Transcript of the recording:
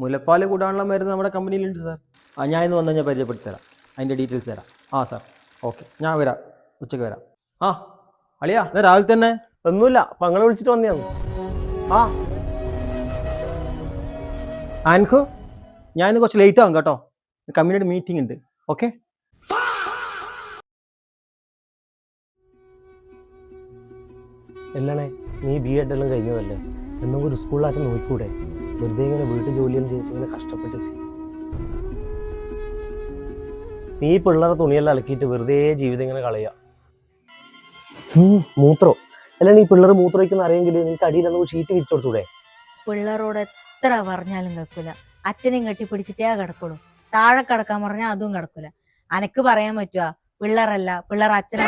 മുലപ്പാൽ കൂടാനുള്ള മരുന്ന് നമ്മുടെ കമ്പനിയിലുണ്ട് സാർ. ഞാൻ ഇന്ന് വന്നു കഴിഞ്ഞാൽ പരിചയപ്പെടുത്തി തരാം, അതിൻ്റെ ഡീറ്റെയിൽസ് തരാം. സാർ ഓക്കെ, ഞാൻ വരാം, ഉച്ചയ്ക്ക് വരാം. അളിയാ എന്നാ രാവിലെ തന്നെ. ഒന്നുമില്ല, അപ്പൊ അങ്ങനെ വിളിച്ചിട്ട് വന്നതാണ്. ആൻകു ഞാൻ കുറച്ച് ലേറ്റ് ആവും കേട്ടോ, കമ്പനിയുടെ മീറ്റിംഗ് ഉണ്ട്. ഓക്കെ. എല്ലാണേ നീ B.Ed എല്ലാം കഴിഞ്ഞതല്ലേ, എന്തെങ്കിലും ഒരു സ്കൂളിലായിട്ട് നോക്കൂടെ? വെറുതെ ഇങ്ങനെ വീട്ടിൽ ജോലിയും ചെയ്തിട്ട് ഇങ്ങനെ കഷ്ടപ്പെട്ടിട്ട് നീ പിള്ളേരെ തുണിയെല്ലാം അലക്കിയിട്ട് വെറുതെ ജീവിതം ഇങ്ങനെ കളയുക. മൂത്രോ അല്ലാണ്ട് ഈ പിള്ളേർ മൂത്രം വയ്ക്കുന്ന അറിയെങ്കിൽ നിനക്ക് അടിയിൽ ഷീറ്റ് വിരിച്ചു കൊടുത്തൂടെ? പിള്ളേരോട് എത്ര പറഞ്ഞാലും കേൾക്കൂല. അച്ഛനെയും കെട്ടിപ്പിടിച്ചിട്ടേ കിടക്കുള്ളൂ. താഴെ കിടക്കാൻ പറഞ്ഞാൽ അതും കിടക്കൂല. അനക്ക് പറയാൻ പറ്റുക പിള്ളേരല്ല, പിള്ളേർ അച്ഛനെ